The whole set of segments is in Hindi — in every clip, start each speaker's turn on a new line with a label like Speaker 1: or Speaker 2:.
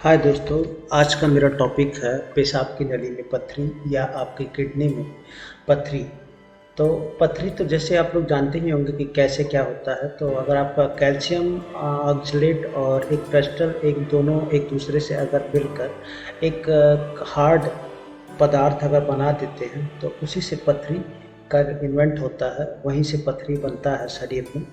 Speaker 1: हाय दोस्तों, आज का मेरा टॉपिक है पेशाब की नली में पथरी या आपकी किडनी में पथरी। तो पथरी तो जैसे आप लोग जानते ही होंगे कि कैसे क्या होता है। तो अगर आपका कैल्शियम ऑक्सलेट और एक क्रिस्टल एक दोनों एक दूसरे से अगर मिलकर एक हार्ड पदार्थ अगर बना देते हैं तो उसी से पथरी का इन्वेंट होता है, वहीं से पथरी बनता है शरीर में।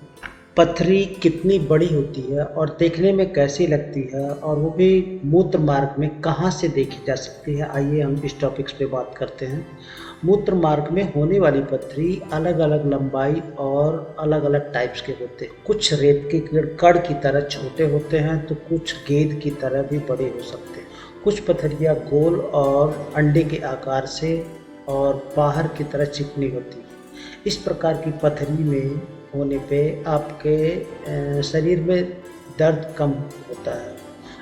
Speaker 1: पथरी कितनी बड़ी होती है और देखने में कैसी लगती है और वो भी मूत्र मार्ग में कहाँ से देखी जा सकती है, आइए हम इस टॉपिक्स पे बात करते हैं। मूत्र मार्ग में होने वाली पथरी अलग अलग लंबाई और अलग अलग टाइप्स के होते हैं। कुछ रेत के कण की तरह छोटे होते हैं तो कुछ गेंद की तरह भी बड़े हो सकते हैं। कुछ पथरियाँ गोल और अंडे के आकार से और बाहर की तरह चिकनी होती है। इस प्रकार की पथरी में होने पे आपके शरीर में दर्द कम होता है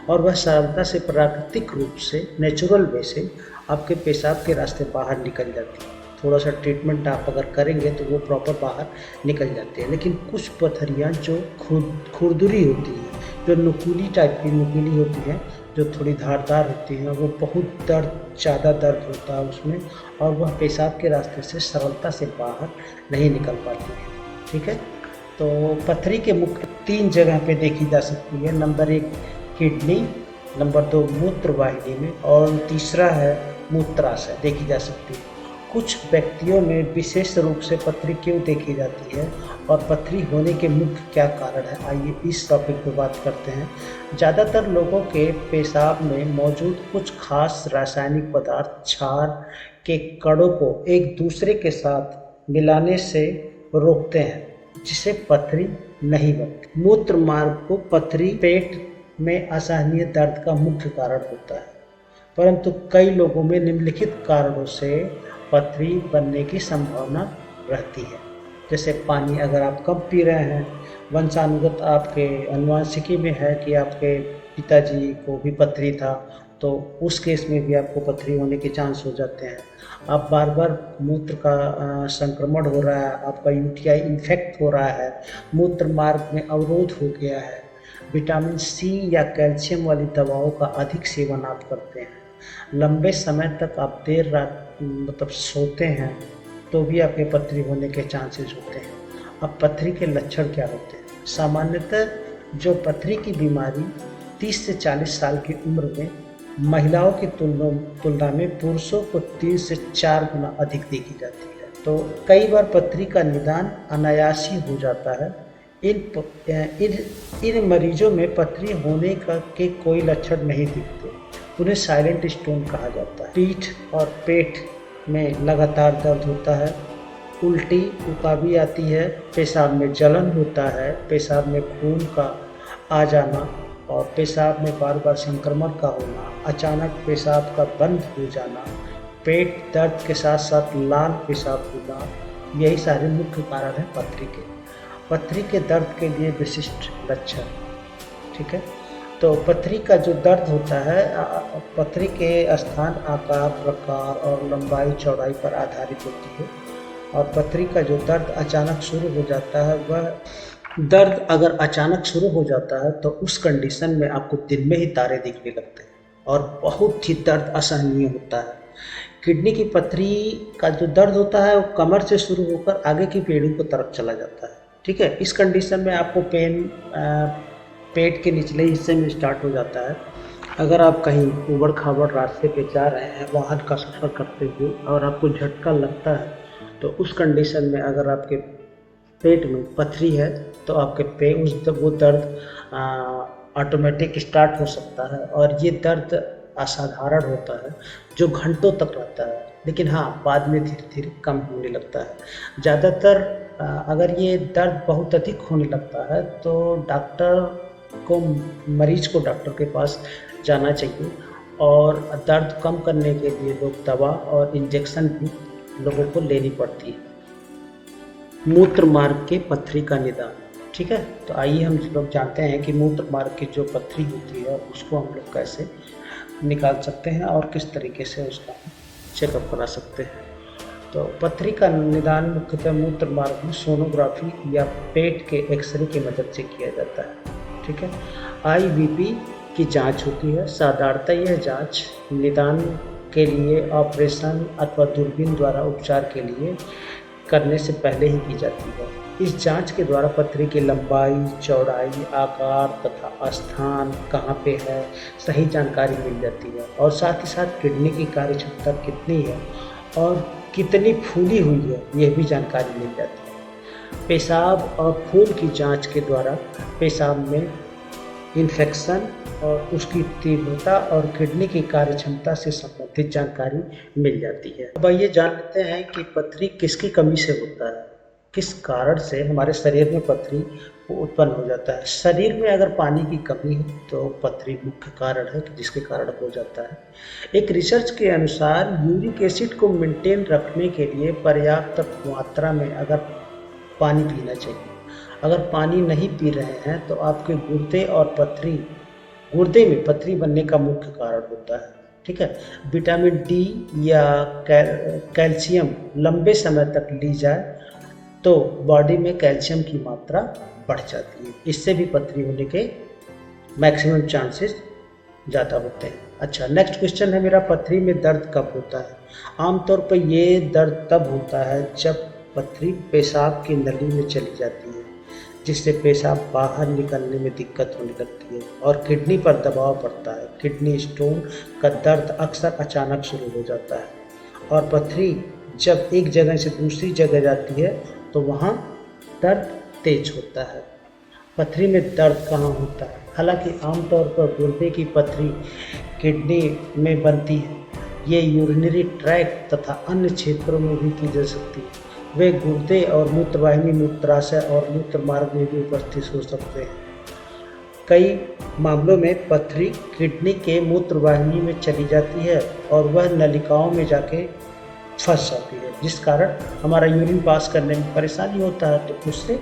Speaker 1: और वह सरलता से प्राकृतिक रूप से नेचुरल वे से आपके पेशाब के रास्ते बाहर निकल जाती है। थोड़ा सा ट्रीटमेंट आप अगर करेंगे तो वो प्रॉपर बाहर निकल जाती है। लेकिन कुछ पथरियाँ जो खुरदुरी होती है, जो नुकीली टाइप की नुकीली होती है, जो थोड़ी धारदार होती हैं, वो बहुत ज़्यादा दर्द होता है उसमें और वह पेशाब के रास्ते से सरलता से बाहर नहीं निकल पाती है। ठीक है, तो पथरी के मुख्य 3 जगह पे देखी जा सकती है। नंबर 1 किडनी, नंबर 2 मूत्र वाहिनी में और तीसरा है मूत्राशय देखी जा सकती है। कुछ व्यक्तियों में विशेष रूप से पथरी क्यों देखी जाती है और पथरी होने के मुख्य क्या कारण है, आइए इस टॉपिक पे बात करते हैं। ज़्यादातर लोगों के पेशाब में मौजूद कुछ खास रासायनिक पदार्थ क्षार के कणों को एक दूसरे के साथ मिलाने से रोकते हैं, जिसे पथरी नहीं बनती। मूत्र मार्ग को पथरी पेट में असहनीय दर्द का मुख्य कारण होता है, परंतु कई लोगों में निम्नलिखित कारणों से पथरी बनने की संभावना रहती है। जैसे पानी अगर आप कम पी रहे हैं, वंशानुगत आपके अनुवांशिकी में है कि आपके पिताजी को भी पथरी था, तो उस केस में भी आपको पथरी होने के चांस हो जाते हैं। आप बार बार मूत्र का संक्रमण हो रहा है, आपका यूटीआई इन्फेक्ट हो रहा है, मूत्र मार्ग में अवरोध हो गया है, विटामिन सी या कैल्शियम वाली दवाओं का अधिक सेवन आप करते हैं, लंबे समय तक आप देर रात सोते हैं तो भी आपके पथरी होने के चांसेस होते हैं। अब पथरी के लक्षण क्या होते हैं? सामान्यतः जो पथरी की बीमारी 30 से 40 साल की उम्र में महिलाओं की तुलना में पुरुषों को 3 से 4 गुना अधिक देखी जाती है। तो कई बार पथरी का निदान अनायास ही हो जाता है। इन मरीजों में पथरी होने के कोई लक्षण नहीं दिखते, उन्हें साइलेंट स्टोन कहा जाता है। पीठ और पेट में लगातार दर्द होता है, उल्टी उकाबी आती है, पेशाब में जलन होता है, पेशाब में खून का आ जाना और पेशाब में बार बार संक्रमण का होना, अचानक पेशाब का बंद हो जाना, पेट दर्द के साथ साथ लाल पेशाब होना, यही सारे मुख्य कारण हैं पथरी के दर्द के लिए विशिष्ट लक्षण। ठीक है, तो पथरी का जो दर्द होता है, पथरी के स्थान आकार, प्रकार और लंबाई चौड़ाई पर आधारित होती है और पथरी का जो दर्द अचानक शुरू हो जाता है, वह दर्द अगर अचानक शुरू हो जाता है तो उस कंडीशन में आपको दिन में ही तारे दिखने लगते हैं और बहुत ही दर्द असहनीय होता है। किडनी की पथरी का जो दर्द होता है वो कमर से शुरू होकर आगे की पेड़ों की तरफ चला जाता है। ठीक है, इस कंडीशन में आपको पेट के निचले हिस्से में स्टार्ट हो जाता है। अगर आप कहीं उबड़ खाबड़ रास्ते पे जा रहे हैं वाहन का सफ़र करते हुए और आपको झटका लगता है, तो उस कंडीशन में अगर आपके पेट में पथरी है तो आपके वो दर्द ऑटोमेटिक स्टार्ट हो सकता है और ये दर्द असाधारण होता है जो घंटों तक रहता है, लेकिन हाँ बाद में धीरे धीरे कम होने लगता है। ज़्यादातर अगर ये दर्द बहुत अधिक होने लगता है तो मरीज को डॉक्टर के पास जाना चाहिए और दर्द कम करने के लिए लोग दवा और इंजेक्शन भी लोगों को लेनी पड़ती है। मूत्र मार्ग के पथरी का निदान। ठीक है, तो आइए हम लोग जानते हैं कि मूत्र मार्ग की जो पथरी होती है उसको हम लोग कैसे निकाल सकते हैं और किस तरीके से उसका चेकअप करा सकते हैं। तो पथरी का निदान मुख्यतः मूत्र मार्ग में सोनोग्राफी या पेट के एक्सरे की मदद से किया जाता है। ठीक है, IVP की जांच होती है। साधारणतः यह जांच निदान के लिए ऑपरेशन अथवा दूरबीन द्वारा उपचार के लिए करने से पहले ही की जाती है। इस जांच के द्वारा पथरी की लंबाई, चौड़ाई, आकार तथा स्थान कहाँ पे है सही जानकारी मिल जाती है और साथ ही साथ किडनी की कार्य क्षमता कितनी है और कितनी फूली हुई है यह भी जानकारी मिल जाती है। पेशाब और खून की जांच के द्वारा पेशाब में इन्फेक्शन और उसकी तीव्रता और किडनी की कार्य क्षमता से संबंधित जानकारी मिल जाती है। अब आइए जान लेते हैं कि पथरी किसकी कमी से होता है, किस कारण से हमारे शरीर में पथरी उत्पन्न हो जाता है। शरीर में अगर पानी की कमी है तो पथरी मुख्य कारण है जिसके कारण हो जाता है। एक रिसर्च के अनुसार यूरिक एसिड को मेंटेन रखने के लिए पर्याप्त मात्रा में अगर पानी पीना चाहिए। अगर पानी नहीं पी रहे हैं तो आपके गुर्दे में पथरी बनने का मुख्य कारण होता है। ठीक है, विटामिन डी या कैल्शियम लंबे समय तक ली जाए तो बॉडी में कैल्शियम की मात्रा बढ़ जाती है। इससे भी पथरी होने के मैक्सिमम चांसेस ज़्यादा होते हैं। अच्छा, नेक्स्ट क्वेश्चन है मेरा, पथरी में दर्द कब होता है? आमतौर पर ये दर्द तब होता है जब पथरी पेशाब की नली में चली जाती है, जिससे पेशाब बाहर निकलने में दिक्कत होने लगती है और किडनी पर दबाव पड़ता है। किडनी स्टोन का दर्द अक्सर अचानक शुरू हो जाता है और पथरी जब एक जगह से दूसरी जगह जाती है तो वहाँ दर्द तेज होता है। पथरी में दर्द कहाँ होता है? हालांकि आमतौर पर गुर्दे की पथरी किडनी में बनती है। ये यूरिनरी ट्रैक्ट तथा अन्य क्षेत्रों में भी की जा सकती है। वे गुर्दे और मूत्रवाहिनी, मूत्राशय और मूत्र मार्ग में भी उपस्थित हो सकते हैं। कई मामलों में पथरी किडनी के मूत्रवाहिनी में चली जाती है और वह नलिकाओं में जाके फंस जाती है, जिस कारण हमारा यूरिन पास करने में परेशानी होता है, तो उससे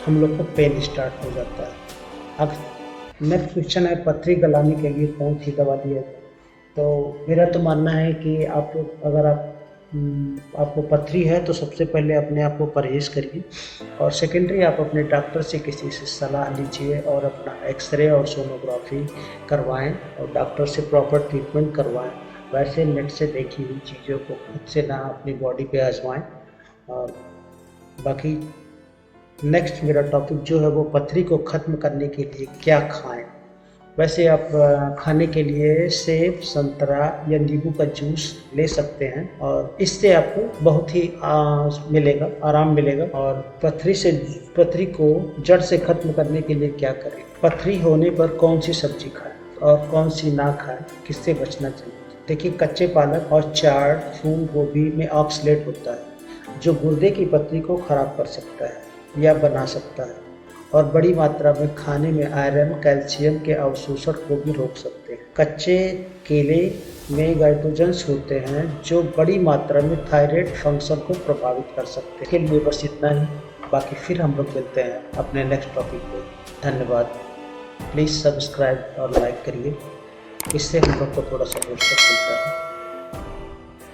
Speaker 1: हम लोग को पेन स्टार्ट हो जाता है। अब नेक्स्ट क्वेश्चन है, पथरी गलाने के लिए कौन सी दवा दी है? तो मेरा तो मानना है कि अगर आपको पथरी है तो सबसे पहले अपने आप को परहेज़ करिए और सेकेंडरी आप अपने डॉक्टर से किसी से सलाह लीजिए और अपना एक्सरे और सोनोग्राफी करवाएं और डॉक्टर से प्रॉपर ट्रीटमेंट करवाएं। वैसे नेट से देखी हुई चीज़ों को खुद से ना अपनी बॉडी पे आजमाएं। और बाकी नेक्स्ट मेरा टॉपिक जो है वो पथरी को ख़त्म करने के लिए क्या खाएं। वैसे आप खाने के लिए सेब, संतरा या नींबू का जूस ले सकते हैं और इससे आपको बहुत ही आराम मिलेगा। और पथरी को जड़ से ख़त्म करने के लिए क्या करें? पथरी होने पर कौन सी सब्जी खाएं और कौन सी ना खाएं, किससे बचना चाहिए? देखिए, कच्चे पालक और चाट, फूल गोभी में ऑक्सलेट होता है जो गुर्दे की पथरी को ख़राब कर सकता है या बना सकता है और बड़ी मात्रा में खाने में आयरन, कैल्शियम के अवशोषण को भी रोक सकते हैं। कच्चे केले में गाइटोजन्स होते हैं जो बड़ी मात्रा में थायराइड फंक्शन को प्रभावित कर सकते हैं। के लिए बस इतना ही, बाकी फिर हम लोग मिलते हैं अपने नेक्स्ट टॉपिक पे। धन्यवाद। प्लीज़ सब्सक्राइब और लाइक करिए, इससे हम लोग को थोड़ा सा बूस्टअप मिलता है।